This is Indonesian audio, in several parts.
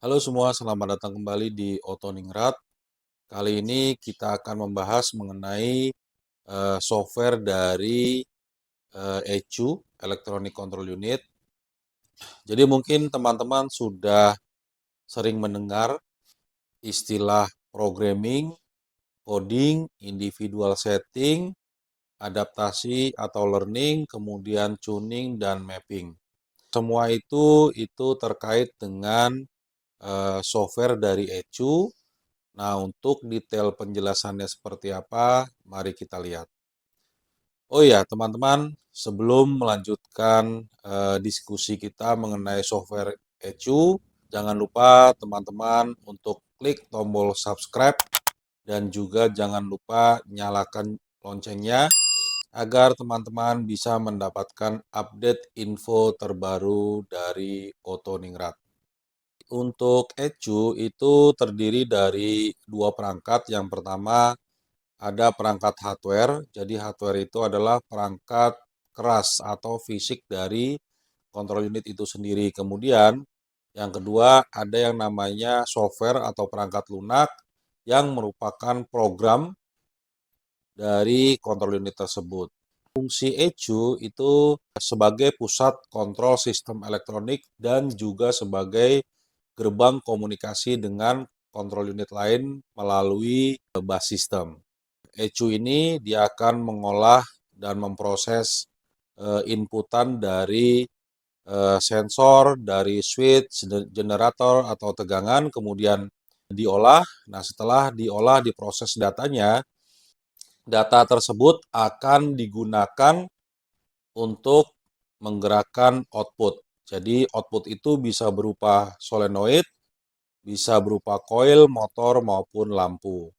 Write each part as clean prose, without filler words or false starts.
Halo semua, selamat datang kembali di Otoningrat. Kali ini kita akan membahas mengenai software dari ECU, Electronic Control Unit. Jadi mungkin teman-teman sudah sering mendengar istilah programming, coding, individual setting, adaptasi atau learning, kemudian tuning dan mapping. Semua itu terkait dengan software dari ECU. Nah, untuk detail penjelasannya seperti apa, mari kita lihat. Oh ya, teman-teman, sebelum melanjutkan diskusi kita mengenai software ECU, jangan lupa teman-teman untuk klik tombol subscribe dan juga jangan lupa nyalakan loncengnya agar teman-teman bisa mendapatkan update info terbaru dari Otoningrat. Untuk ECU itu terdiri dari dua perangkat. Yang pertama ada perangkat hardware. Jadi hardware itu adalah perangkat keras atau fisik dari kontrol unit itu sendiri. Kemudian yang kedua ada yang namanya software atau perangkat lunak yang merupakan program dari kontrol unit tersebut. Fungsi ECU itu sebagai pusat kontrol sistem elektronik dan juga sebagai gerbang komunikasi dengan kontrol unit lain melalui bus system. ECU ini dia akan mengolah dan memproses inputan dari sensor, dari switch, generator atau tegangan, kemudian diolah. Nah, setelah diolah, diproses datanya, data tersebut akan digunakan untuk menggerakkan output. Jadi output itu bisa berupa solenoid, bisa berupa coil, motor, maupun lampu.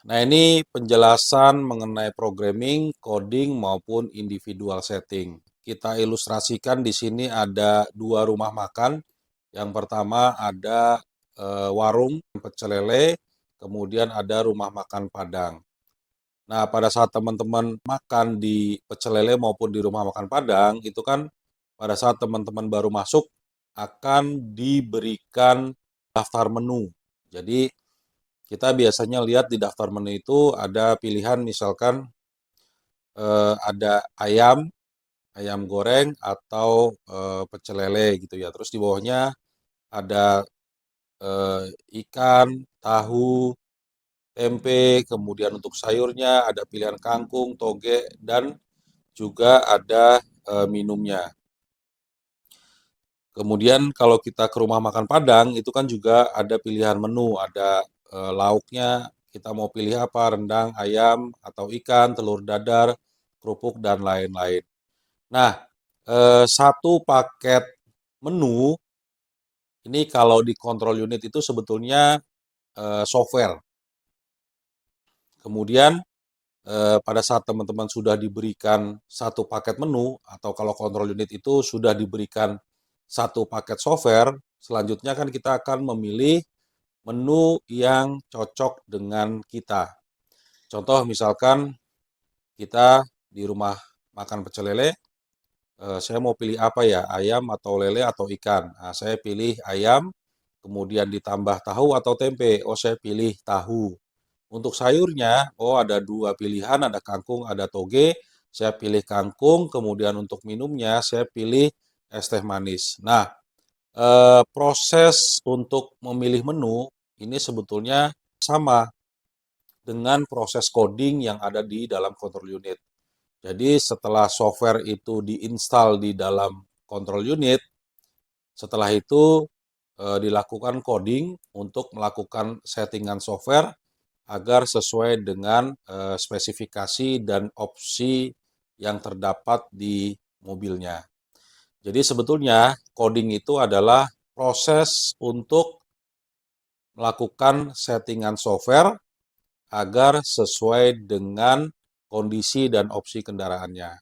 Nah, ini penjelasan mengenai programming, coding, maupun individual setting. Kita ilustrasikan di sini ada dua rumah makan. Yang pertama ada warung pecel lele, kemudian ada rumah makan Padang. Nah, pada saat teman-teman makan di pecel lele maupun di rumah makan Padang, itu kan pada saat teman-teman baru masuk akan diberikan daftar menu. Jadi, kita biasanya lihat di daftar menu itu ada pilihan misalkan ada ayam, ayam goreng atau pecel lele gitu ya. Terus di bawahnya ada ikan, tahu, tempe, kemudian untuk sayurnya ada pilihan kangkung, toge, dan juga ada minumnya. Kemudian kalau kita ke rumah makan Padang itu kan juga ada pilihan menu, ada lauknya, kita mau pilih apa, rendang, ayam, atau ikan, telur dadar, kerupuk, dan lain-lain. Nah, satu paket menu ini kalau di control unit itu sebetulnya software. Kemudian pada saat teman-teman sudah diberikan satu paket menu atau kalau control unit itu sudah diberikan satu paket software, selanjutnya kan kita akan memilih menu yang cocok dengan kita. Contoh misalkan kita di rumah makan pecel lele, saya mau pilih apa ya, ayam atau lele atau ikan. Nah, saya pilih ayam, kemudian ditambah tahu atau tempe. Oh, saya pilih tahu. Untuk sayurnya, oh ada dua pilihan, ada kangkung, ada toge. Saya pilih kangkung, kemudian untuk minumnya saya pilih es teh manis. Nah, proses untuk memilih menu ini sebetulnya sama dengan proses coding yang ada di dalam control unit. Jadi setelah software itu diinstal di dalam control unit, setelah itu dilakukan coding untuk melakukan settingan software agar sesuai dengan spesifikasi dan opsi yang terdapat di mobilnya. Jadi sebetulnya coding itu adalah proses untuk melakukan settingan software agar sesuai dengan kondisi dan opsi kendaraannya.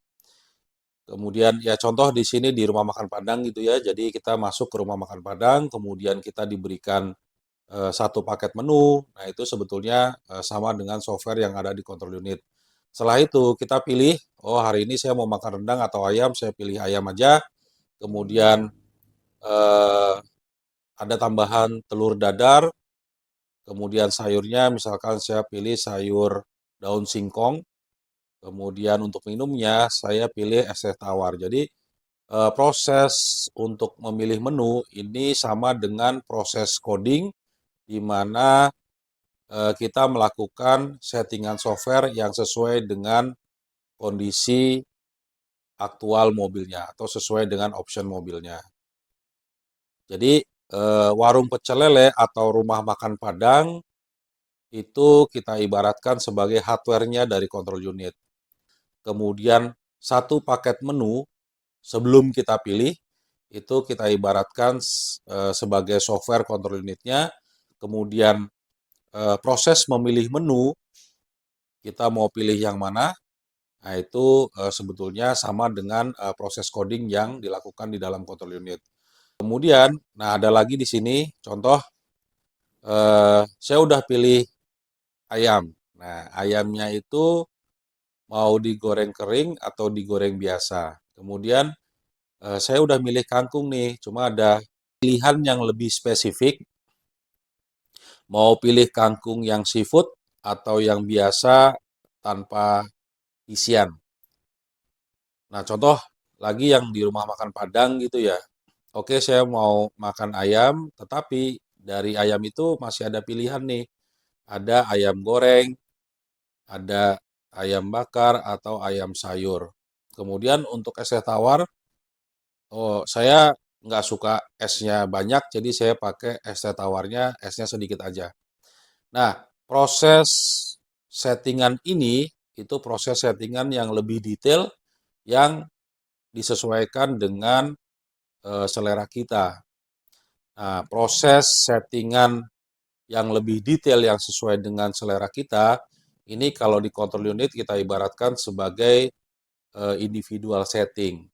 Kemudian ya contoh di sini di rumah makan Padang gitu ya. Jadi kita masuk ke rumah makan Padang, kemudian kita diberikan satu paket menu. Nah, itu sebetulnya sama dengan software yang ada di control unit. Setelah itu kita pilih, oh hari ini saya mau makan rendang atau ayam, saya pilih ayam aja. Kemudian eh, ada tambahan telur dadar, kemudian sayurnya misalkan saya pilih sayur daun singkong, kemudian untuk minumnya saya pilih es teh tawar. Jadi proses untuk memilih menu ini sama dengan proses coding di mana kita melakukan settingan software yang sesuai dengan kondisi aktual mobilnya atau sesuai dengan option mobilnya. Jadi warung pecel lele atau rumah makan Padang itu kita ibaratkan sebagai hardware-nya dari control unit. Kemudian satu paket menu sebelum kita pilih itu kita ibaratkan sebagai software control unitnya. Kemudian proses memilih menu kita mau pilih yang mana. Nah, itu sebetulnya sama dengan proses coding yang dilakukan di dalam control unit. Kemudian, nah ada lagi di sini contoh, saya udah pilih ayam. Nah, ayamnya itu mau digoreng kering atau digoreng biasa. Kemudian, saya udah milih kangkung nih, cuma ada pilihan yang lebih spesifik, mau pilih kangkung yang seafood atau yang biasa tanpa isian. Nah, contoh lagi yang di rumah makan Padang gitu ya. Oke, saya mau makan ayam, tetapi dari ayam itu masih ada pilihan nih. Ada ayam goreng, ada ayam bakar, atau ayam sayur. Kemudian untuk es teh tawar, oh saya nggak suka esnya banyak, jadi saya pakai es teh tawarnya, esnya sedikit aja. Nah, proses settingan ini, itu proses settingan yang lebih detail, yang disesuaikan dengan selera kita. Nah, proses settingan yang lebih detail yang sesuai dengan selera kita, ini kalau di control unit kita ibaratkan sebagai individual setting.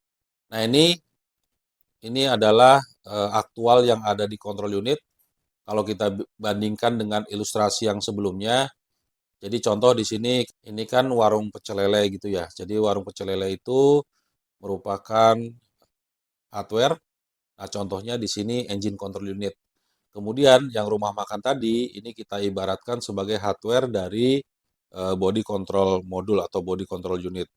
Nah, ini adalah aktual yang ada di control unit. Kalau kita bandingkan dengan ilustrasi yang sebelumnya, jadi contoh di sini ini kan warung pecel lele gitu ya. Jadi warung pecel lele itu merupakan hardware. Nah, contohnya di sini engine control unit. Kemudian yang rumah makan tadi ini kita ibaratkan sebagai hardware dari body control modul atau body control unit.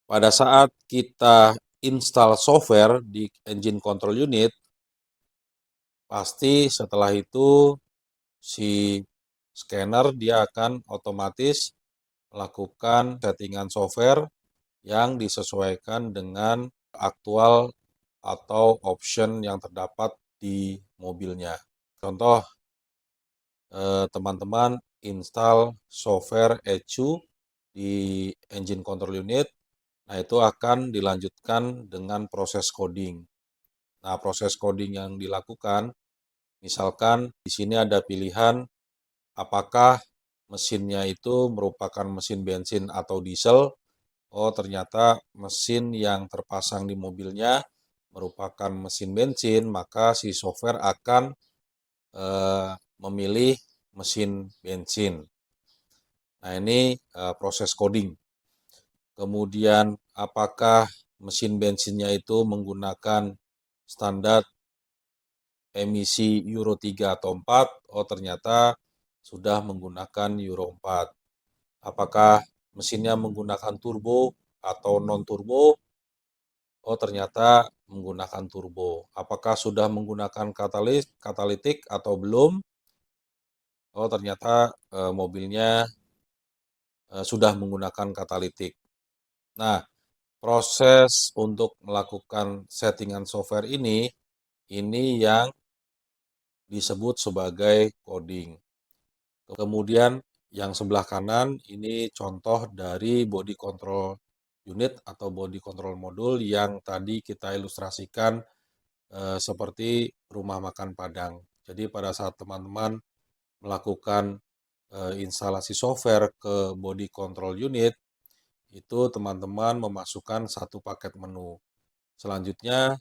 Pada saat kita install software di engine control unit, pasti setelah itu si scanner dia akan otomatis melakukan settingan software yang disesuaikan dengan aktual atau option yang terdapat di mobilnya. Contoh, teman-teman install software ECU di engine control unit, nah itu akan dilanjutkan dengan proses coding. Nah, proses coding yang dilakukan, misalkan di sini ada pilihan apakah mesinnya itu merupakan mesin bensin atau diesel. Oh, ternyata mesin yang terpasang di mobilnya merupakan mesin bensin, maka si software akan memilih mesin bensin. Nah, ini proses coding. Kemudian, apakah mesin bensinnya itu menggunakan standar emisi Euro 3 atau 4? Oh, ternyata sudah menggunakan Euro 4. Apakah mesinnya menggunakan turbo atau non-turbo? Oh, ternyata menggunakan turbo. Apakah sudah menggunakan katalitik atau belum? Oh, ternyata mobilnya sudah menggunakan katalitik. Nah, proses untuk melakukan settingan software ini yang disebut sebagai coding. Kemudian yang sebelah kanan ini contoh dari body control unit atau body control modul yang tadi kita ilustrasikan seperti rumah makan Padang. Jadi pada saat teman-teman melakukan instalasi software ke body control unit, itu teman-teman memasukkan satu paket menu. Selanjutnya,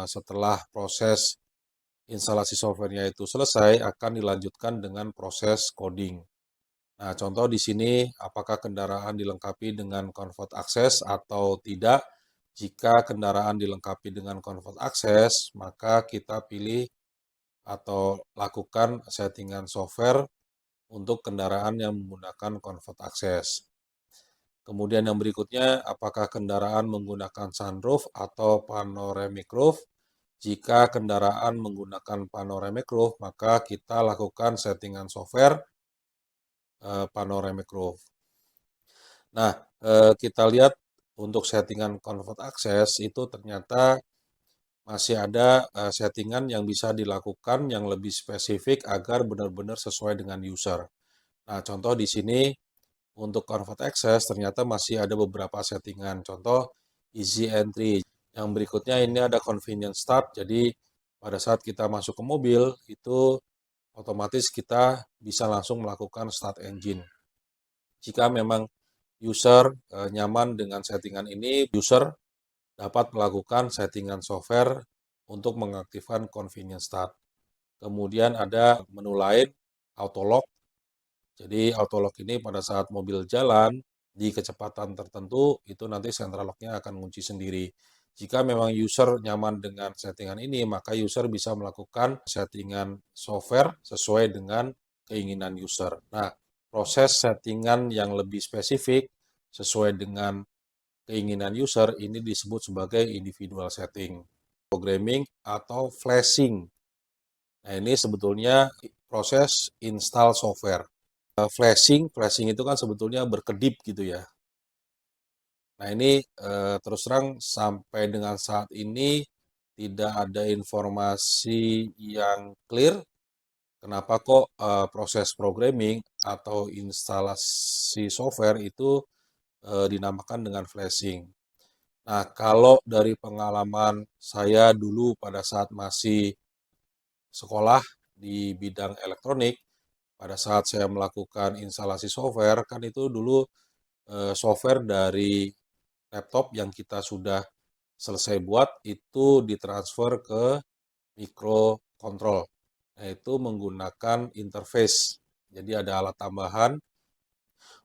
setelah proses instalasi softwarenya itu selesai, akan dilanjutkan dengan proses coding. Nah, contoh di sini, apakah kendaraan dilengkapi dengan convert access atau tidak? Jika kendaraan dilengkapi dengan convert access, maka kita pilih atau lakukan settingan software untuk kendaraan yang menggunakan convert access. Kemudian yang berikutnya, apakah kendaraan menggunakan sunroof atau panoramic roof? Jika kendaraan menggunakan panoramic roof, maka kita lakukan settingan software panoramic roof. Nah, kita lihat untuk settingan convert access itu ternyata masih ada settingan yang bisa dilakukan yang lebih spesifik agar benar-benar sesuai dengan user. Nah, contoh di sini untuk convert access ternyata masih ada beberapa settingan. Contoh easy entry. Yang berikutnya ini ada convenience start. Jadi pada saat kita masuk ke mobil itu otomatis kita bisa langsung melakukan start engine. Jika memang user nyaman dengan settingan ini, user dapat melakukan settingan software untuk mengaktifkan convenience start. Kemudian ada menu lain, auto lock. Jadi auto lock ini pada saat mobil jalan di kecepatan tertentu itu nanti central locknya akan kunci sendiri. Jika memang user nyaman dengan settingan ini, maka user bisa melakukan settingan software sesuai dengan keinginan user. Nah, proses settingan yang lebih spesifik sesuai dengan keinginan user ini disebut sebagai individual setting, programming atau flashing. Nah, ini sebetulnya proses install software. Flashing itu kan sebetulnya berkedip gitu ya. Nah, ini terus terang sampai dengan saat ini tidak ada informasi yang clear kenapa kok proses programming atau instalasi software itu dinamakan dengan flashing. Nah, kalau dari pengalaman saya dulu pada saat masih sekolah di bidang elektronik, pada saat saya melakukan instalasi software, kan itu dulu software dari laptop yang kita sudah selesai buat itu ditransfer ke microcontrol. Nah, itu menggunakan interface. Jadi ada alat tambahan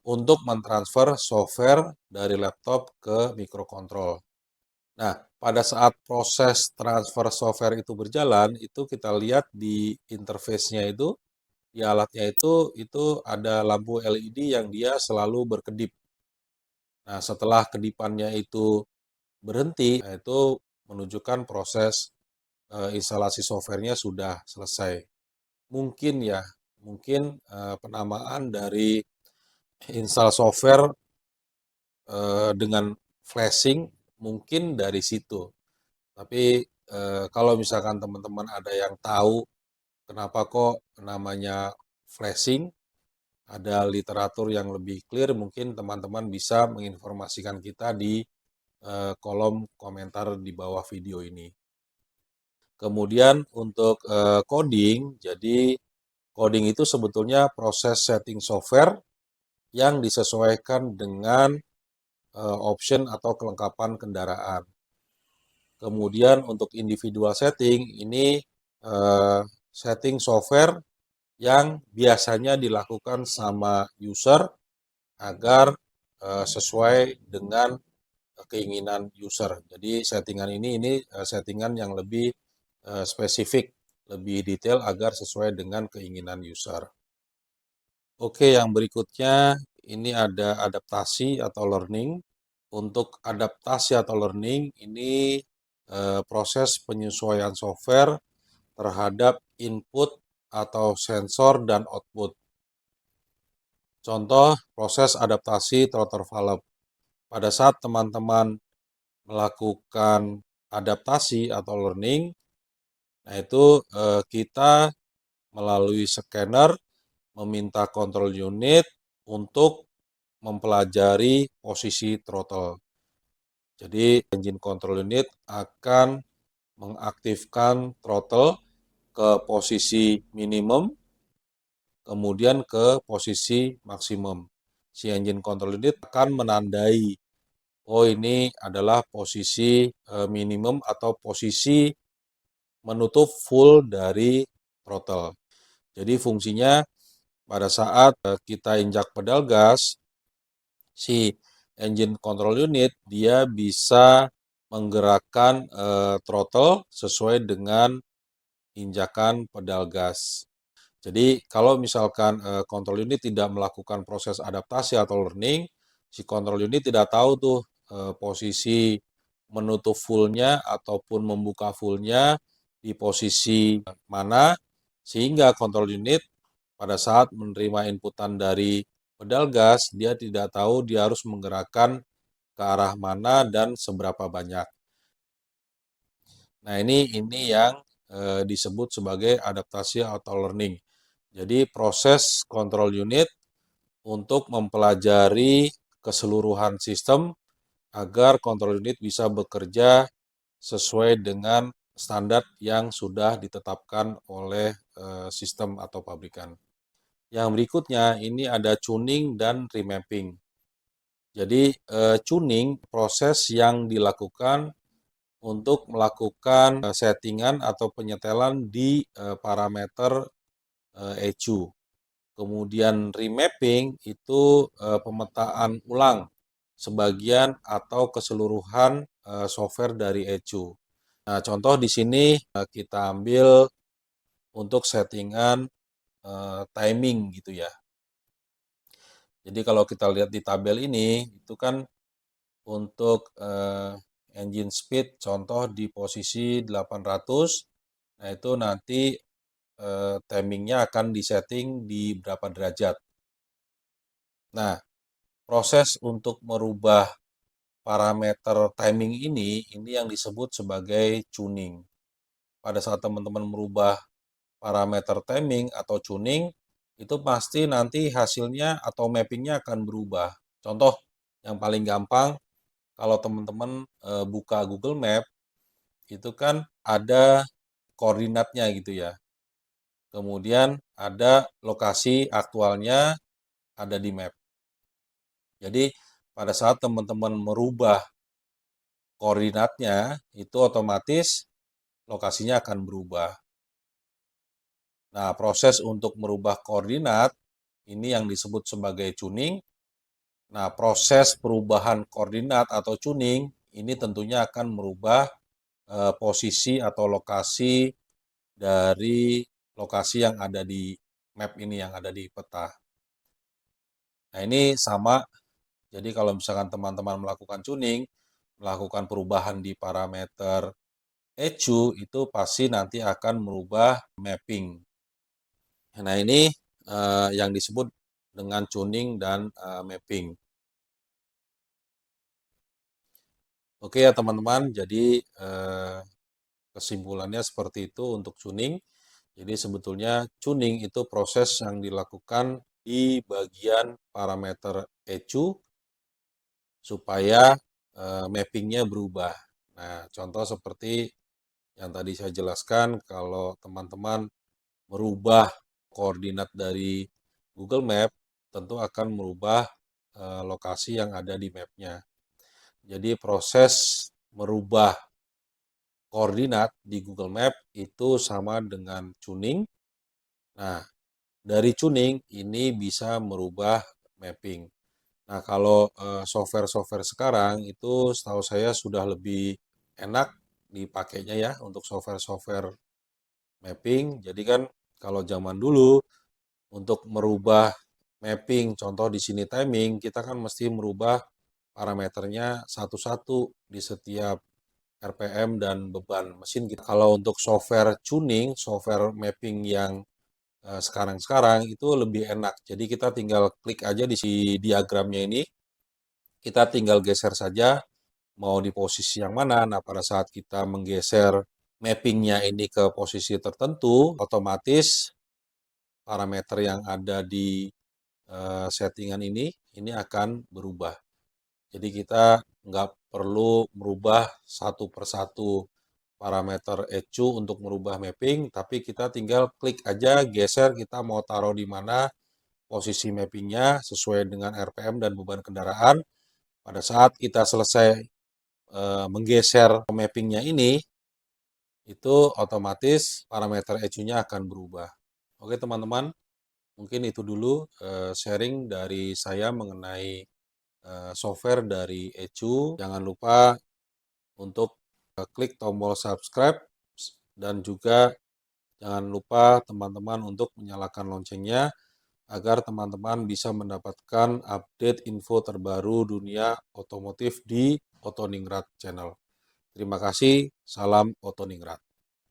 untuk mentransfer software dari laptop ke microcontrol. Nah, pada saat proses transfer software itu berjalan, itu kita lihat di interface-nya itu, di alatnya itu ada lampu LED yang dia selalu berkedip. Nah, setelah kedipannya itu berhenti, nah itu menunjukkan proses instalasi softwarenya sudah selesai. Mungkin ya, mungkin penamaan dari install software dengan flashing mungkin dari situ. Tapi kalau misalkan teman-teman ada yang tahu kenapa kok namanya flashing, ada literatur yang lebih clear, mungkin teman-teman bisa menginformasikan kita di kolom komentar di bawah video ini. Kemudian untuk coding, jadi coding itu sebetulnya proses setting software yang disesuaikan dengan option atau kelengkapan kendaraan. Kemudian untuk individual setting, ini setting software yang biasanya dilakukan sama user agar sesuai dengan keinginan user. Jadi settingan ini settingan yang lebih spesifik, lebih detail agar sesuai dengan keinginan user. Oke, yang berikutnya ini ada adaptasi atau learning. Untuk adaptasi atau learning ini proses penyesuaian software terhadap input atau sensor dan output. Contoh proses adaptasi throttle valve. Pada saat teman-teman melakukan adaptasi atau learning, nah itu kita melalui scanner meminta control unit untuk mempelajari posisi throttle. Jadi engine control unit akan mengaktifkan throttle ke posisi minimum, kemudian ke posisi maksimum. Si engine control unit akan menandai, oh ini adalah posisi minimum atau posisi menutup full dari throttle. Jadi fungsinya pada saat kita injak pedal gas, si engine control unit dia bisa menggerakkan throttle sesuai dengan injakan pedal gas. Jadi kalau misalkan control unit tidak melakukan proses adaptasi atau learning, si control unit tidak tahu tuh posisi menutup fullnya ataupun membuka fullnya di posisi mana, sehingga control unit pada saat menerima inputan dari pedal gas, dia tidak tahu dia harus menggerakkan ke arah mana dan seberapa banyak. Nah, ini yang disebut sebagai adaptasi atau learning. Jadi proses control unit untuk mempelajari keseluruhan sistem agar control unit bisa bekerja sesuai dengan standar yang sudah ditetapkan oleh sistem atau pabrikan. Yang berikutnya ini ada tuning dan remapping. Jadi tuning proses yang dilakukan untuk melakukan settingan atau penyetelan di parameter ECU. Kemudian remapping itu pemetaan ulang sebagian atau keseluruhan software dari ECU. Nah, contoh di sini kita ambil untuk settingan timing gitu ya. Jadi kalau kita lihat di tabel ini, itu kan untuk engine speed contoh di posisi 800, nah itu nanti timingnya akan disetting di berapa derajat. Nah, proses untuk merubah parameter timing ini yang disebut sebagai tuning. Pada saat teman-teman merubah parameter timing atau tuning, itu pasti nanti hasilnya atau mappingnya akan berubah. Contoh yang paling gampang, kalau teman-teman buka Google Map, itu kan ada koordinatnya gitu ya. Kemudian ada lokasi aktualnya ada di map. Jadi pada saat teman-teman merubah koordinatnya, itu otomatis lokasinya akan berubah. Nah, proses untuk merubah koordinat ini yang disebut sebagai tuning. Nah, proses perubahan koordinat atau tuning ini tentunya akan merubah posisi atau lokasi dari lokasi yang ada di map ini, yang ada di peta. Nah, ini sama. Jadi kalau misalkan teman-teman melakukan tuning, melakukan perubahan di parameter ECU, itu pasti nanti akan merubah mapping. Nah, ini yang disebut dengan tuning dan mapping. Oke ya teman-teman, jadi kesimpulannya seperti itu untuk tuning. Jadi sebetulnya tuning itu proses yang dilakukan di bagian parameter ECU supaya mappingnya berubah. Nah, contoh seperti yang tadi saya jelaskan, kalau teman-teman merubah koordinat dari Google Map, tentu akan merubah lokasi yang ada di mapnya. Jadi proses merubah koordinat di Google Map itu sama dengan tuning. Nah, dari tuning ini bisa merubah mapping. Nah, kalau software-software sekarang itu setahu saya sudah lebih enak dipakainya ya untuk software-software mapping. Jadi kan kalau zaman dulu untuk merubah mapping, contoh di sini timing, kita kan mesti merubah parameternya satu-satu di setiap RPM dan beban mesin kita. Kalau untuk software tuning, software mapping yang sekarang-sekarang itu lebih enak. Jadi kita tinggal klik aja di si diagramnya ini, kita tinggal geser saja mau di posisi yang mana. Nah, pada saat kita menggeser mappingnya ini ke posisi tertentu, otomatis parameter yang ada di settingan ini akan berubah. Jadi kita nggak perlu merubah satu persatu parameter ECU untuk merubah mapping, tapi kita tinggal klik aja, geser, kita mau taruh di mana posisi mappingnya sesuai dengan RPM dan beban kendaraan. Pada saat kita selesai menggeser mappingnya ini, itu otomatis parameter ECU-nya akan berubah. Oke teman-teman, mungkin itu dulu sharing dari saya mengenai software dari ECU. Jangan lupa untuk klik tombol subscribe dan juga Jangan lupa teman-teman untuk menyalakan loncengnya agar teman-teman bisa mendapatkan update info terbaru dunia otomotif di Otoningrat Channel. Terima kasih, salam Otoningrat.